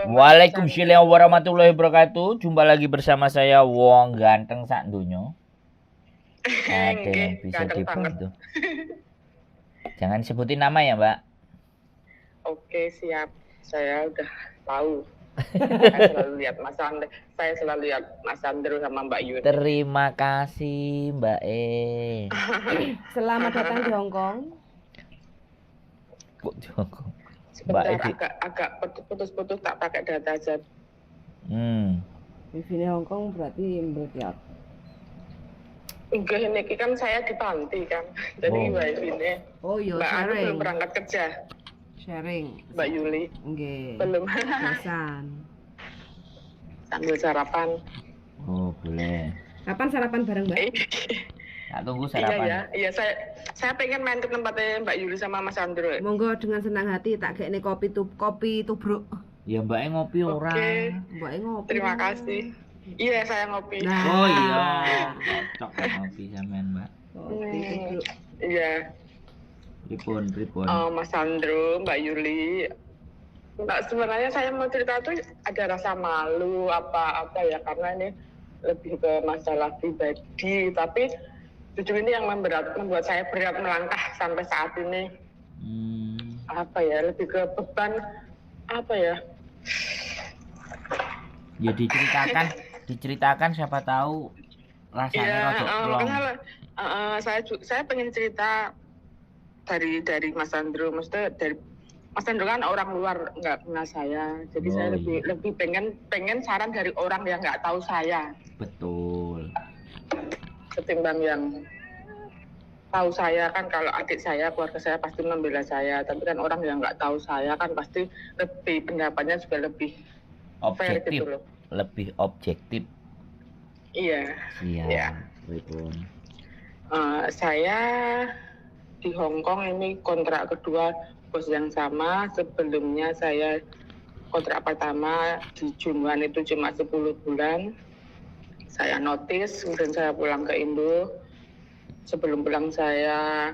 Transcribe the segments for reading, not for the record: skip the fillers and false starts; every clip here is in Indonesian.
Waalaikumsalam warahmatullahi wabarakatuh. Jumpa lagi bersama saya Wong Ganteng sak donya. Ada yang bisa dibantu. Jangan sebutin nama ya, Mbak. Oke, siap. Saya udah tahu. Saya selalu lihat Mas Andrew sama Mbak Yuni. Terima kasih, Mbak Selamat datang di Hong Kong. Kok di Hong Kong? Sebentar, agak putus-putus, tak pakai data aja. Di sini Hong Kong berarti meledak. Enggak, ini kan saya di panti kan. Jadi wifi ini. Oh iya, Mbak Anu sharing. belum berangkat kerja. Sharing. Mbak Yuli. Nggih. Belum. Pesan. Sambil sarapan. Oh, boleh. Kapan sarapan bareng, Mbak? Tak tunggu sarapan. Iya, saya pengen main ke tempatnya Mbak Yuli sama Mas Andrew. Monggo dengan senang hati tak gekne kopi tubruk. Ya Mbak ngopi ora. Oke. Mbak ngopi. Terima kasih. Iya, saya ngopi. Nah. Oh iya, cocok ngopi sampean, Mbak. Kopi tubruk. Iya. Pripun. Mas Andrew, Mbak Yuli. Mbak, sebenarnya saya mau cerita tuh ada rasa malu apa ya, karena ini lebih ke masalah pribadi, tapi jujur ini yang membuat saya berat melangkah sampai saat ini. Apa ya, lebih ke beban apa ya? Ya diceritakan siapa tahu rasanya rada plong. Saya pengen cerita dari Mas Andrew, maksudnya dari Mas Andrew kan orang luar nggak kenal saya, jadi saya lebih pengen saran dari orang yang nggak tahu saya. Betul. Ketimbang yang tahu saya kan, kalau adik saya, keluarga saya pasti membela saya, tapi kan orang yang nggak tahu saya kan pasti pendapatnya juga lebih objektif, fair gitu loh. Lebih objektif. Iya. Iya. Betul. Saya di Hong Kong ini kontrak kedua bos yang sama. Sebelumnya saya kontrak pertama di Junwan itu cuma 10 bulan. Saya notice, kemudian saya pulang ke Indo. Sebelum pulang saya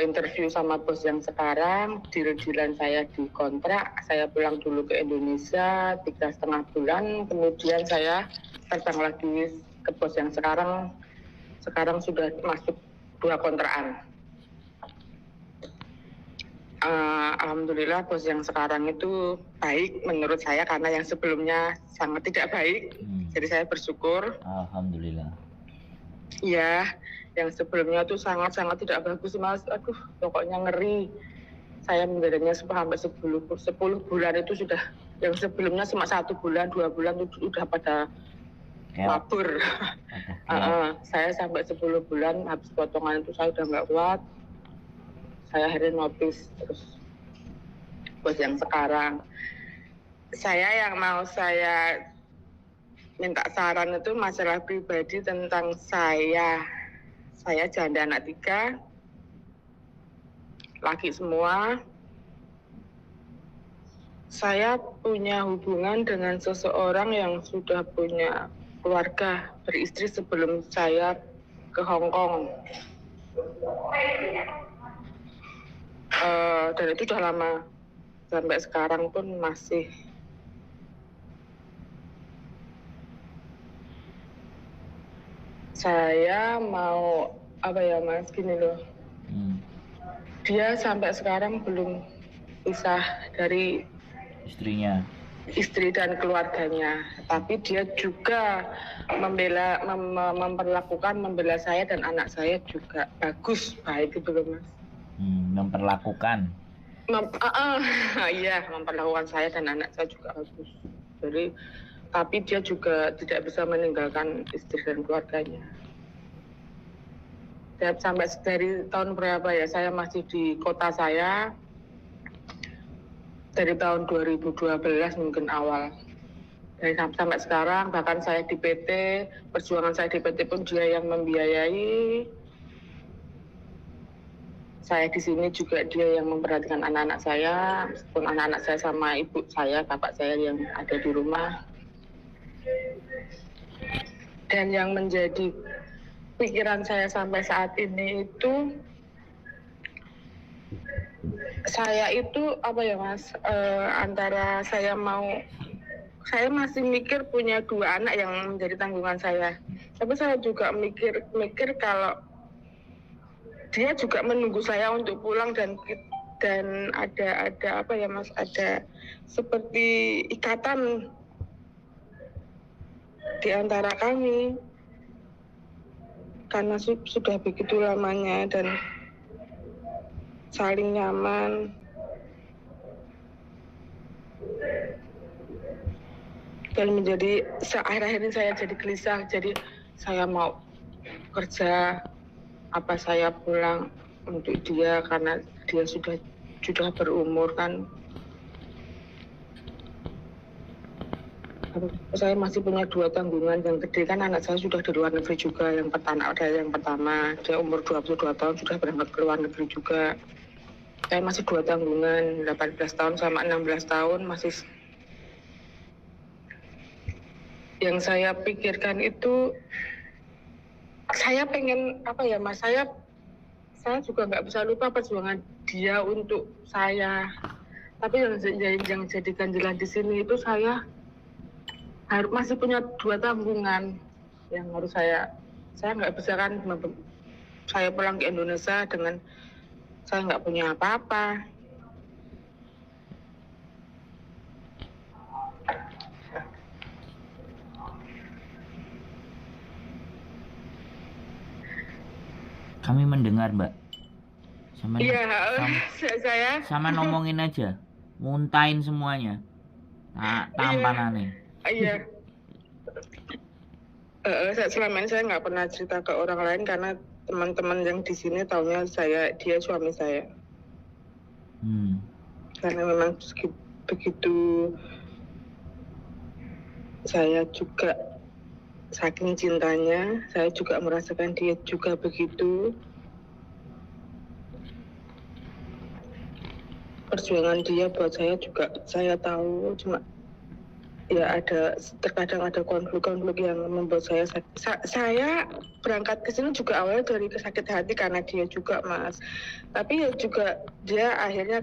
interview sama bos yang sekarang, deal-dealan saya di kontrak. Saya pulang dulu ke Indonesia 3,5 bulan, kemudian saya terbang lagi ke bos yang sekarang. Sekarang sudah masuk 2 kontrakan. Alhamdulillah bos yang sekarang itu baik menurut saya, karena yang sebelumnya sangat tidak baik. Jadi saya bersyukur. Alhamdulillah. Iya, yang sebelumnya tuh sangat-sangat tidak bagus, Mas. Aduh, pokoknya ngeri. Saya menjalaninya sampai 10 bulan itu sudah, yang sebelumnya cuma 1 bulan, 2 bulan itu udah pada mabur. Saya sampai 10 bulan, habis potongan itu saya udah nggak kuat. Saya akhirnya notice terus bos yang sekarang. Saya minta saran itu masalah pribadi tentang saya. Saya janda anak 3, laki semua. Saya punya hubungan dengan seseorang yang sudah punya keluarga, beristri sebelum saya ke Hong Kong. Dan itu udah lama, sampai sekarang pun masih. Saya mau apa ya, Mas, gini loh. Dia sampai sekarang belum pisah dari istri dan keluarganya, tapi dia juga membela saya dan anak saya juga baik gitu loh, Mas. Memperlakukan. Iya, memperlakukan saya dan anak saya juga bagus. Jadi, tapi dia juga tidak bisa meninggalkan istri dan keluarganya. Sampai dari tahun berapa ya, saya masih di kota saya. Dari tahun 2012 mungkin awal. Dari sampai sekarang, bahkan saya di PT, perjuangan saya di PT pun dia yang membiayai. Saya di sini juga dia yang memperhatikan anak-anak saya, meskipun anak-anak saya sama ibu saya, bapak saya yang ada di rumah. Dan yang menjadi pikiran saya sampai saat ini itu Saya itu apa ya Mas, antara saya masih mikir punya 2 anak yang menjadi tanggungan saya. Tapi saya juga mikir kalau dia juga menunggu saya untuk pulang dan ada apa ya Mas, ada seperti ikatan di antara kami karena sudah begitu lamanya dan saling nyaman. Dan menjadi akhir-akhir ini saya jadi gelisah, jadi saya mau kerja apa saya pulang untuk dia karena dia sudah berumur kan. Saya masih punya 2 tanggungan. Yang gede kan anak saya sudah di luar negeri juga. Yang pertama dia umur 22 tahun sudah berangkat ke luar negeri juga. Saya masih 2 tanggungan, 18 tahun sama 16 tahun masih. Yang saya pikirkan itu, saya pengen apa ya Mas, saya juga nggak bisa lupa perjuangan dia untuk saya. Tapi yang jadi ganjilan di sini itu saya masih punya 2 tanggungan yang harus saya nggak bisa kan saya pulang ke Indonesia dengan saya nggak punya apa-apa. Kami mendengar, Mbak. Iya, saya sama ngomongin aja, muntahin semuanya. Tampan aneh. Iya. Selama ini saya nggak pernah cerita ke orang lain karena teman-teman yang di sini taunya dia suami saya. Karena memang begitu saya juga saking cintanya, saya juga merasakan dia juga begitu. Perjuangan dia buat saya juga saya tahu, cuma ya terkadang ada konflik-konflik yang membuat saya berangkat ke sini juga awalnya dari sakit hati karena dia juga Mas. Tapi ya juga dia akhirnya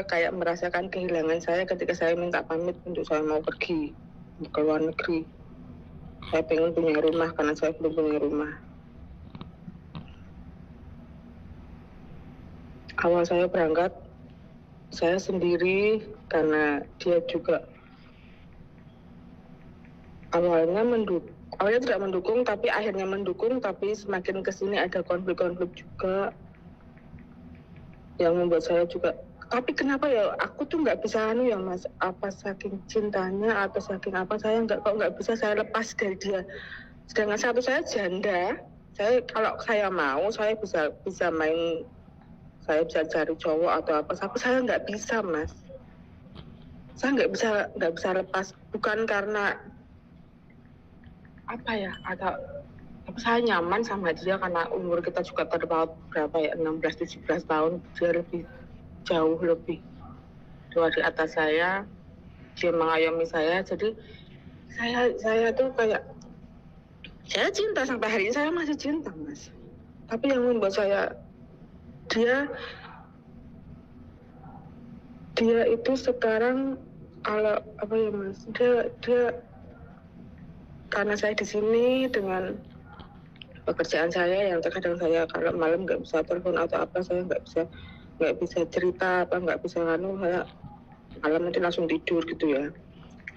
kayak merasakan kehilangan saya ketika saya minta pamit untuk saya mau pergi ke luar negeri. Saya pengen punya rumah karena saya belum punya rumah. Awal saya berangkat, saya sendiri karena dia juga awalnya tidak mendukung, tapi akhirnya mendukung, tapi semakin kesini ada konflik-konflik juga yang membuat saya juga. Tapi kenapa ya aku tuh nggak bisa ya Mas, apa saking cintanya atau saking apa saya nggak bisa saya lepas dari dia. Sedangkan satu saya janda, kalau saya mau saya bisa main, saya bisa cari cowok atau apa, tapi saya nggak bisa Mas. Saya nggak bisa lepas, bukan karena apa ya, tapi saya nyaman sama dia karena umur kita juga terpaut berapa ya, 16-17 tahun, dia jauh lebih tua di atas saya, dia mengayomi saya, jadi saya tuh kayak saya cinta sampai hari ini, saya masih cinta Mas. Tapi yang membuat saya dia itu sekarang kalau apa ya Mas, dia karena saya di sini dengan pekerjaan saya yang terkadang saya kalau malam nggak bisa telepon atau apa, saya nggak bisa cerita apa, nggak bisa saya malam nanti langsung tidur gitu ya.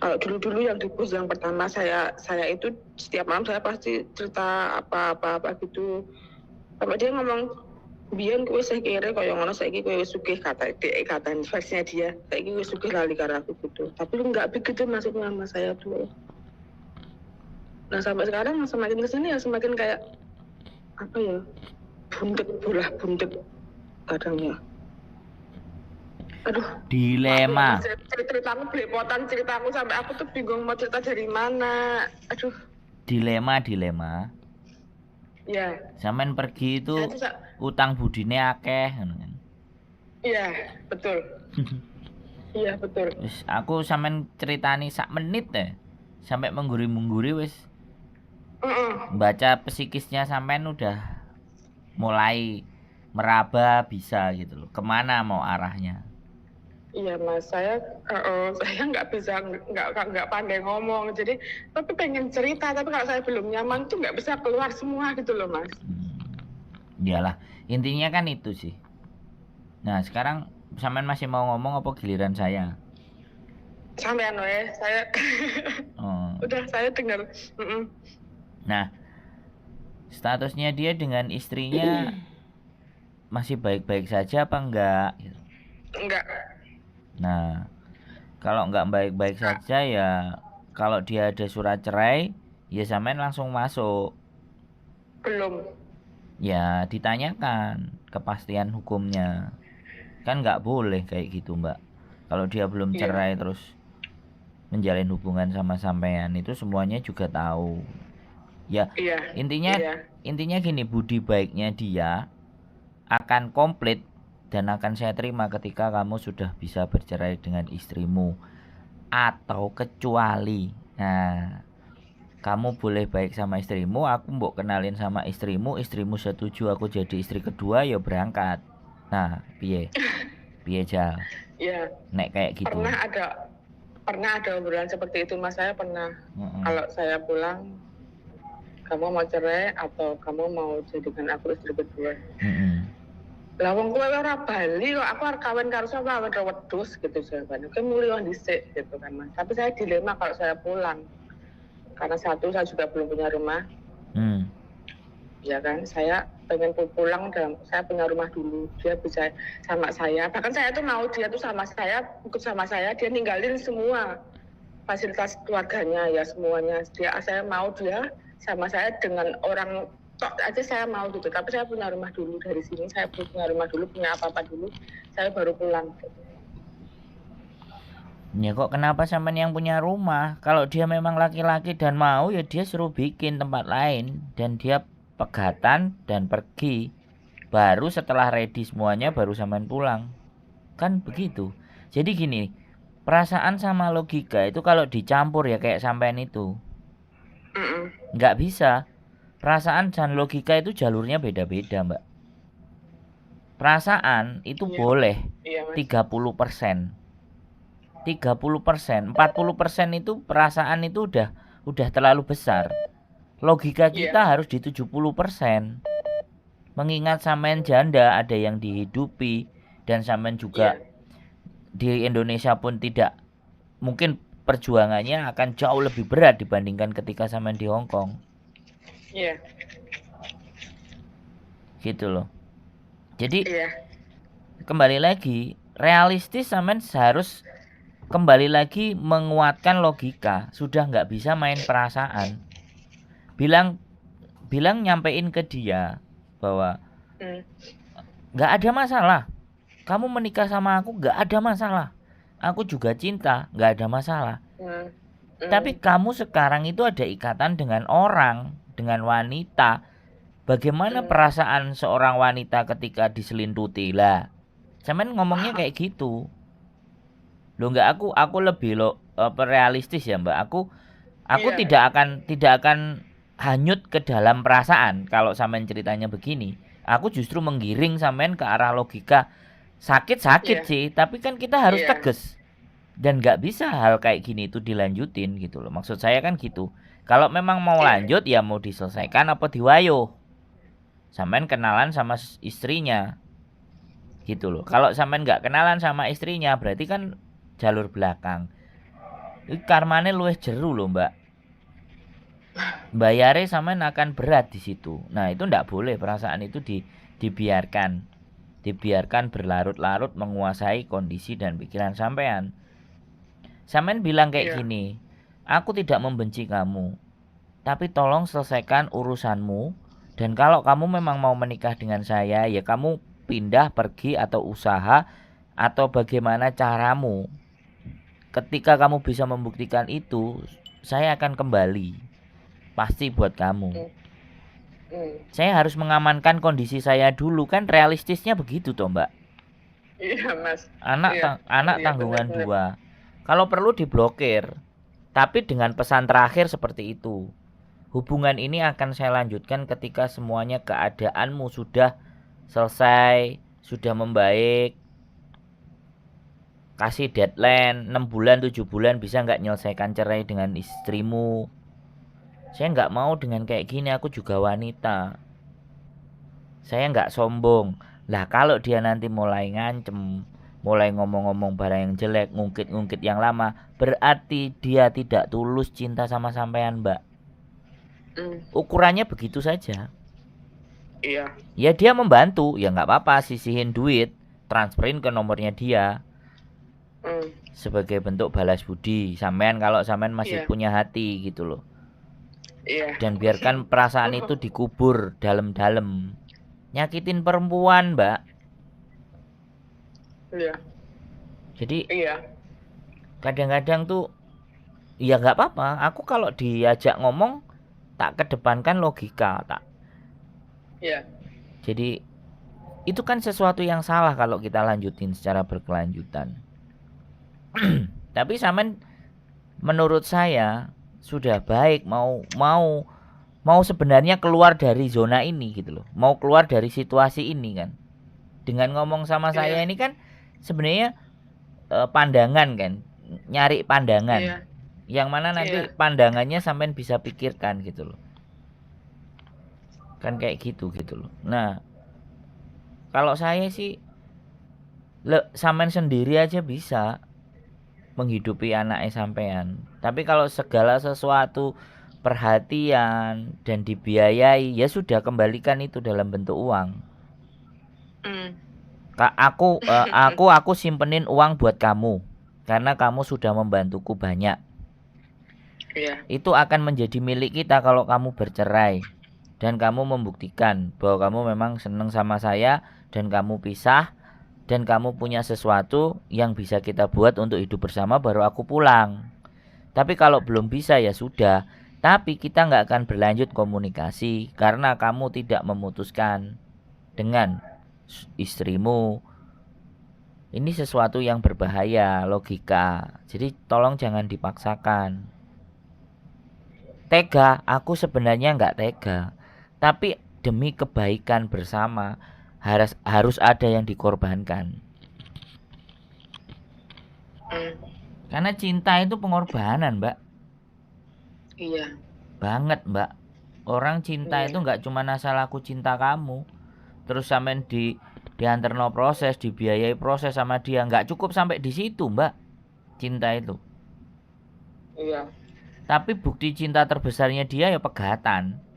Kalau dulu yang di pos yang pertama saya itu setiap malam saya pasti cerita apa gitu. Sampai dia ngomong, biyen kowe sing kere kaya ngono, saiki kowe wis sugih, kata versinya dia. Saiki wis sugih lali karo aku gitu. Tapi enggak begitu maksudnya sama saya tuh. Nah sampai sekarang semakin kesini ya semakin kayak apa ya, bundet kadang ya. Aduh, dilema. Ceritaku belepotan, ceritaku sampai aku tuh bingung mau cerita dari mana. Aduh. Dilema. Ya. Sampean pergi itu utang budine akeh ngono kan. Iya, betul. Iya, betul. Wis aku sampean ceritani sak menit deh. Sampai mengguri-mengguri wis. Baca psikisnya sampean udah mulai meraba bisa gitu loh. Kemana mau arahnya? Iya Mas, saya nggak bisa, nggak pandai ngomong. Jadi tapi pengen cerita, tapi kalau saya belum nyaman tuh nggak bisa keluar semua gitu loh Mas. Iyalah, intinya kan itu sih. Nah sekarang sampean masih mau ngomong apa giliran saya? Sampean saya Oh. udah saya dengar. Nah statusnya dia dengan istrinya masih baik-baik saja apa enggak? Enggak. Nah kalau enggak baik-baik saja ya, kalau dia ada surat cerai ya sampean langsung masuk. Belum. Ya ditanyakan kepastian hukumnya. Kan nggak boleh kayak gitu mbak. Kalau dia belum cerai terus menjalin hubungan sama sampean, itu semuanya juga tahu. Ya intinya gini, budi baiknya dia akan komplit dan akan saya terima ketika kamu sudah bisa bercerai dengan istrimu. Atau kecuali kamu boleh baik sama istrimu, aku mbok kenalin sama istrimu setuju aku jadi istri kedua, ya berangkat. Nah piye Jal? Iya. Nek kayak gitu. Pernah ada obrolan seperti itu Mas. Saya pernah. Kalau saya pulang, kamu mau cerai atau kamu mau jadikan aku istri kedua? Lah wong kowe ora bali kok, aku arep kawin karo sapa, kawin ro wedhus gitu jawabannya. Kowe mulih dhisik gitu kan Mas. Tapi saya dilema kalau saya pulang. Karena satu, saya juga belum punya rumah. Ya kan, saya pengen pulang dan saya punya rumah dulu. Dia bisa sama saya. Bahkan saya tuh mau dia tuh sama saya, ikut sama saya. Dia ninggalin semua fasilitas keluarganya ya semuanya. Saya mau dia sama saya dengan orang tok aja saya mau gitu. Tapi saya punya rumah dulu dari sini. Saya punya rumah dulu, punya apa-apa dulu. Saya baru pulang. Ya kok kenapa sampean yang punya rumah? Kalau dia memang laki-laki dan mau, ya dia suruh bikin tempat lain dan dia pegatan dan pergi. Baru setelah ready semuanya baru sampean pulang. Kan begitu. Jadi gini, perasaan sama logika itu kalau dicampur ya kayak sampean itu nggak bisa. Perasaan dan logika itu jalurnya beda-beda mbak. Perasaan itu boleh 30%. 30%, 40% itu perasaan itu udah terlalu besar. Logika kita harus di 70%. Mengingat sampean janda, ada yang dihidupi, dan sampean juga di Indonesia pun tidak, mungkin perjuangannya akan jauh lebih berat dibandingkan ketika sampean di Hong Kong. Iya. Gitu loh. Jadi kembali lagi, realistis sampean harus kembali lagi menguatkan logika. Sudah nggak bisa main perasaan. Bilang nyampein ke dia bahwa nggak ada masalah. Kamu menikah sama aku nggak ada masalah. Aku juga cinta, nggak ada masalah. Tapi kamu sekarang itu ada ikatan dengan orang, dengan wanita. Bagaimana perasaan seorang wanita ketika diselintuti lah? Sampean ngomongnya kayak gitu. Loh enggak, aku lebih realistis ya mbak. Aku tidak akan hanyut ke dalam perasaan kalau sampean ceritanya begini. Aku justru menggiring sampean ke arah logika. Sakit sih, tapi kan kita harus tegas. Dan nggak bisa hal kayak gini itu dilanjutin gitu loh. Maksud saya kan gitu. Kalau memang mau lanjut ya mau diselesaikan apa diwayuh. Sampean kenalan sama istrinya. Gitu loh. Kalau sampean nggak kenalan sama istrinya berarti kan jalur belakang. Karmane luwih jeru loh mbak. Bayare sampean akan berat di situ. Nah itu ndak boleh, perasaan itu dibiarkan berlarut-larut menguasai kondisi dan pikiran sampean. Sampean bilang kayak gini, aku tidak membenci kamu, tapi tolong selesaikan urusanmu. Dan kalau kamu memang mau menikah dengan saya, ya kamu pindah, pergi atau usaha atau bagaimana caramu. Ketika kamu bisa membuktikan itu, saya akan kembali. Pasti buat kamu. Saya harus mengamankan kondisi saya dulu, kan realistisnya begitu toh mbak. Iya mas. Anak tanggungan dua. Kalau perlu diblokir. Tapi dengan pesan terakhir seperti itu. Hubungan ini akan saya lanjutkan ketika semuanya keadaanmu sudah selesai, sudah membaik, kasih deadline 6 bulan 7 bulan bisa nggak nyelesaikan cerai dengan istrimu. Saya nggak mau dengan kayak gini, aku juga wanita. Saya nggak sombong. Lah kalau dia nanti mulai ngancem, mulai ngomong-ngomong barang yang jelek, ngungkit-ngungkit yang lama, berarti dia tidak tulus cinta sama sampean, Mbak. Ukurannya begitu saja. Iya. Ya dia membantu, ya nggak apa-apa, sisihin duit, transferin ke nomornya dia. Sebagai bentuk balas budi. Sampean kalau sampean masih punya hati gitu loh. Iya. Dan biarkan perasaan itu dikubur dalam-dalam. Nyakitin perempuan, Mbak. Iya. Jadi Iya. kadang-kadang tuh ya nggak apa-apa. Aku kalau diajak ngomong tak kedepankan logika, tak. Iya. Jadi itu kan sesuatu yang salah kalau kita lanjutin secara berkelanjutan. Tapi sampean menurut saya sudah baik, mau sebenarnya keluar dari zona ini gitu loh. Mau keluar dari situasi ini kan. Dengan ngomong sama saya ini kan sebenarnya pandangan kan, nyari pandangan. Yang mana nanti pandangannya sampean bisa pikirkan gitu loh. Kan kayak gitu loh. Nah, kalau saya sih sampean sendiri aja bisa menghidupi anaknya sampean. Tapi kalau segala sesuatu perhatian dan dibiayai, ya sudah kembalikan itu dalam bentuk uang. Aku simpenin uang buat kamu karena kamu sudah membantuku banyak. Itu akan menjadi milik kita kalau kamu bercerai dan kamu membuktikan bahwa kamu memang senang sama saya dan kamu pisah. Dan kamu punya sesuatu yang bisa kita buat untuk hidup bersama, baru aku pulang. Tapi kalau belum bisa ya sudah. Tapi kita nggak akan berlanjut komunikasi karena kamu tidak memutuskan dengan istrimu. Ini sesuatu yang berbahaya, logika. Jadi tolong jangan dipaksakan. Tega, aku sebenarnya nggak tega. Tapi demi kebaikan bersama harus ada yang dikorbankan. Karena cinta itu pengorbanan, Mbak. Iya. Banget, Mbak. Orang cinta itu nggak cuma asal aku cinta kamu, terus sampean dianterno proses, dibiayai proses sama dia, nggak cukup sampai di situ, Mbak. Cinta itu. Iya. Tapi bukti cinta terbesarnya dia ya pegatan.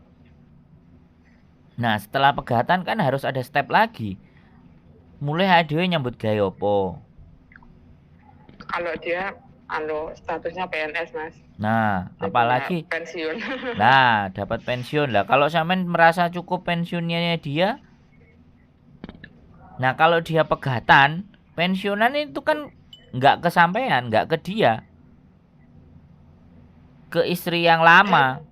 Nah setelah pegatan kan harus ada step lagi. Mulai adewe nyambut gawe opo? Kalau dia statusnya PNS, Mas. Nah, Dia apalagi pensiun. Nah, dapat pensiun lah. Kalau sampean merasa cukup pensiunnya dia. Nah, kalau dia pegatan, pensiunan itu kan nggak kesampaian, nggak ke dia. Ke istri yang lama.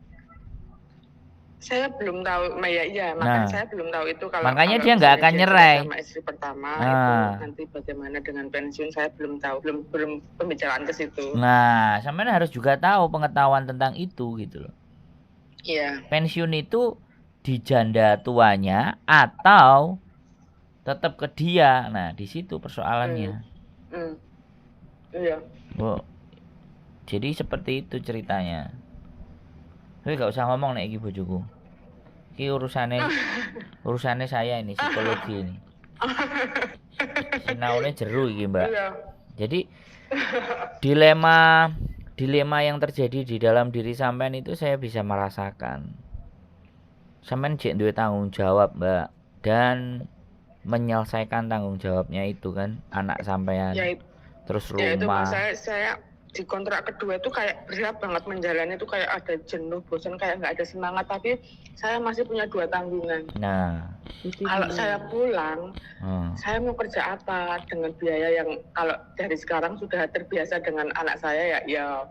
Saya belum tahu, makanya saya belum tahu itu makanya dia nggak akan nyerai sama istri pertama itu nanti bagaimana dengan pensiun, saya belum tahu, belum pembicaraan ke situ. Nah, sampean harus juga tahu pengetahuan tentang itu gitu loh. Iya. Pensiun itu di janda tuanya atau tetap ke dia. Nah, di situ persoalannya. Iya. Oh. Jadi seperti itu ceritanya. Tapi gak usah ngomong nek iki bojoku. Iki urusannya saya ini, psikologi ini. Sinaune jeru iki, Mbak. Iya. Jadi dilema yang terjadi di dalam diri sampean itu saya bisa merasakan. Sampean jek duwe tanggung jawab, Mbak, dan menyelesaikan tanggung jawabnya itu kan anak sampean. Terus rumah. Ya itu saya di kontrak kedua itu kayak berat banget menjalani, itu kayak ada jenuh, bosan, kayak nggak ada semangat, tapi saya masih punya 2 tanggungan. Nah, kalau saya pulang, saya mau kerja apa dengan biaya yang kalau dari sekarang sudah terbiasa dengan anak saya ya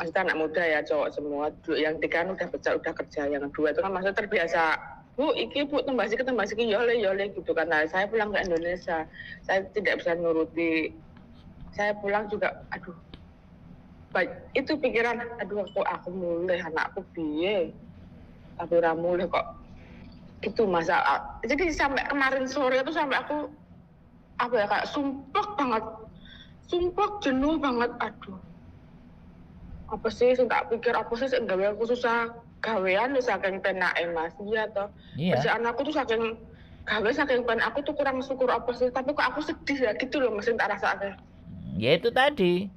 maksudnya anak muda ya, cowok semua, yang 3 kan udah kerja, yang 2 itu kan maksudnya terbiasa, Bu tembasi yole gitu kan. Nah, saya pulang ke Indonesia, saya tidak bisa nuruti, saya pulang juga, itu pikiran, aku mulai anakku piye, tapi ora mulai kok Gitu Mas. Jadi sampai kemarin sore itu sampai aku apa ya kayak sumpah jenuh banget. Aduh, apa sih sing tak pikir apa sih sing gawe aku susah gawean ya saking penake Mas. Iya toh. Iya. Kerjaan aku tuh saking pen aku tuh kurang syukur apa sih, tapi kok aku sedih ya gitu loh Mas yang tak rasake. Ya itu tadi.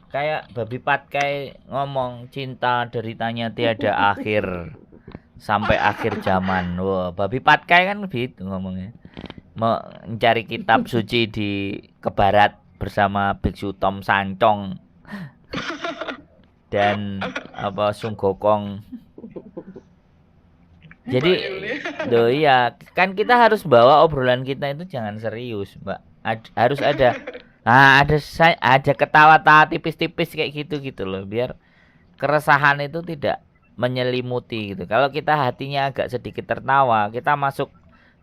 Kayak babi patkai ngomong cinta deritanya tiada akhir sampai akhir zaman. Wah, babi patkai kan begitu ngomongnya. Mencari kitab suci di ke barat bersama Biksu Tom Sancong dan apa Sung Gokong. Jadi, iya, kan kita harus bawa obrolan kita itu jangan serius, Mbak. Harus ada ada ketawa-tawa tipis-tipis kayak gitu loh, biar keresahan itu tidak menyelimuti gitu. Kalau kita hatinya agak sedikit tertawa, kita masuk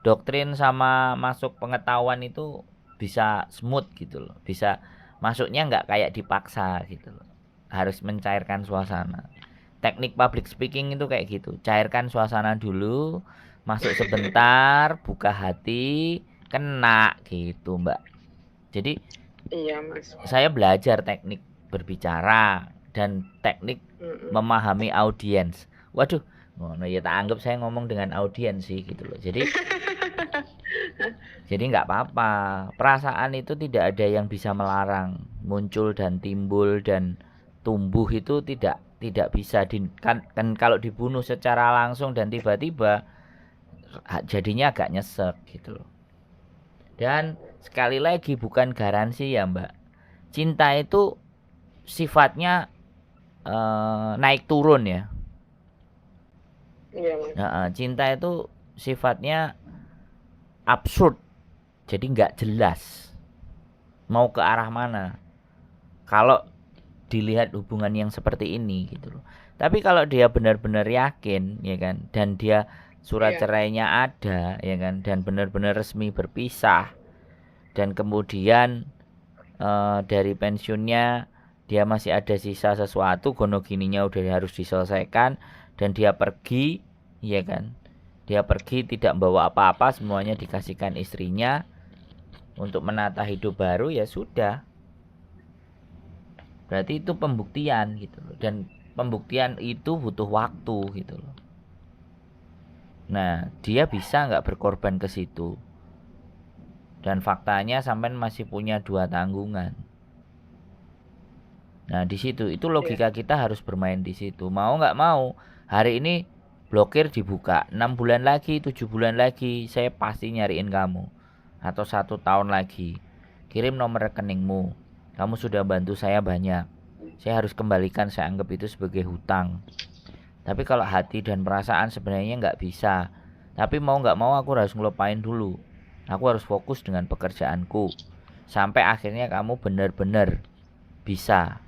doktrin sama masuk pengetahuan itu bisa smooth gitu loh. Bisa masuknya nggak kayak dipaksa gitu loh. Harus mencairkan suasana. Teknik public speaking itu kayak gitu. Cairkan suasana dulu, masuk sebentar, buka hati, kena gitu, Mbak. Jadi Iya Mas. saya belajar teknik berbicara dan teknik memahami audiens. Waduh, ngono ya tak anggap saya ngomong dengan audiens sih gitu loh. Jadi nggak apa-apa. Perasaan itu tidak ada yang bisa melarang. Muncul dan timbul dan tumbuh itu tidak bisa kan kalau dibunuh secara langsung dan tiba-tiba jadinya agak nyesek gitu loh. Dan sekali lagi bukan garansi ya Mbak. Cinta itu sifatnya naik turun ya. Iya Mas. Cinta itu sifatnya absurd. Jadi nggak jelas mau ke arah mana. Kalau dilihat hubungan yang seperti ini gitu loh. Tapi kalau dia benar-benar yakin ya kan, dan dia surat cerainya ada ya kan, dan benar-benar resmi berpisah, dan kemudian dari pensiunnya dia masih ada sisa sesuatu, gono gininya udah harus diselesaikan, dan dia pergi ya kan, dia pergi tidak bawa apa-apa, semuanya dikasihkan istrinya untuk menata hidup baru, ya sudah, berarti itu pembuktian gitu loh. Dan pembuktian itu butuh waktu gitu loh. Nah, dia bisa nggak berkorban ke situ? Dan faktanya sampean masih punya 2 tanggungan. Nah, di situ itu logika kita harus bermain di situ. Mau nggak mau, hari ini blokir dibuka, 6 bulan lagi, 7 bulan lagi saya pasti nyariin kamu. Atau 1 tahun lagi. Kirim nomor rekeningmu. Kamu sudah bantu saya banyak. Saya harus kembalikan, saya anggap itu sebagai hutang. Tapi kalau hati dan perasaan sebenarnya nggak bisa. Tapi mau nggak mau aku harus ngelupain dulu. Aku harus fokus dengan pekerjaanku. Sampai akhirnya kamu benar-benar bisa.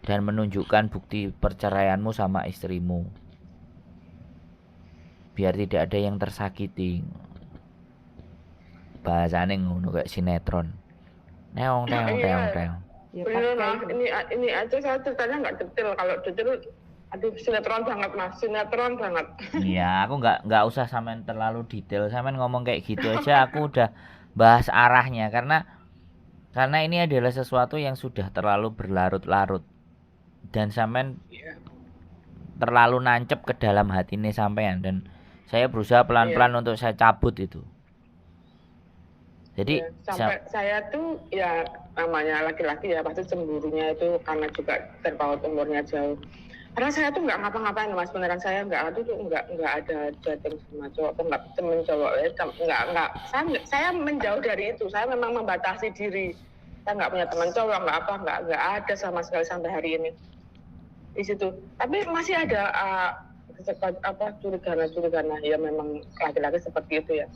Dan menunjukkan bukti perceraianmu sama istrimu. Biar tidak ada yang tersakiti. Bahasanya ngono kayak sinetron. Neong. Ya, Bener Mas, pakai. ini aja saya ceritanya nggak detail. Kalau detail, aduh sinetron banget Mas, sinetron banget. Iya, aku nggak usah sampean terlalu detail. Sampean ngomong kayak gitu aja, aku udah bahas arahnya karena ini adalah sesuatu yang sudah terlalu berlarut-larut dan sampean terlalu nancep ke dalam hati ini sampean, dan saya berusaha pelan-pelan untuk saya cabut itu. Jadi sampai saya tuh ya namanya laki-laki ya pasti cemburunya itu karena juga terpaut umurnya jauh. Karena saya tuh nggak ngapa-ngapain Mas, beneran saya nggak ada chatting sama cowok, atau nggak temen cowok, nggak. Saya menjauh dari itu. Saya memang membatasi diri. Saya nggak punya teman cowok, nggak ada sama sekali sampai hari ini di situ. Tapi masih ada curiga ya, memang laki-laki seperti itu ya.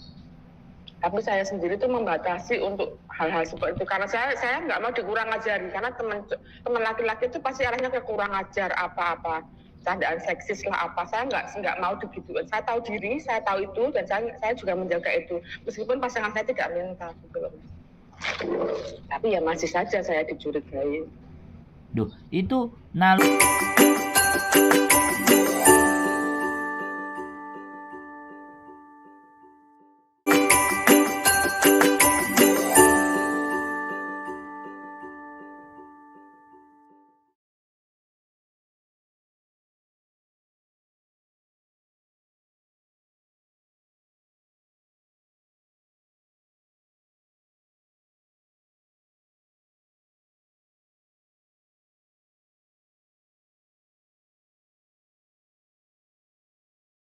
Tapi saya sendiri tuh membatasi untuk hal-hal seperti itu karena saya nggak mau dikurang ajari, karena teman laki-laki itu pasti arahnya ke kurang ajar apa-apa, candaan seksis lah apa. Saya nggak mau digituin. Saya tahu diri, saya tahu itu, dan saya juga menjaga itu meskipun pasangan saya tidak minta gitu loh. Tapi ya masih saja saya dicurigai. Duh, itu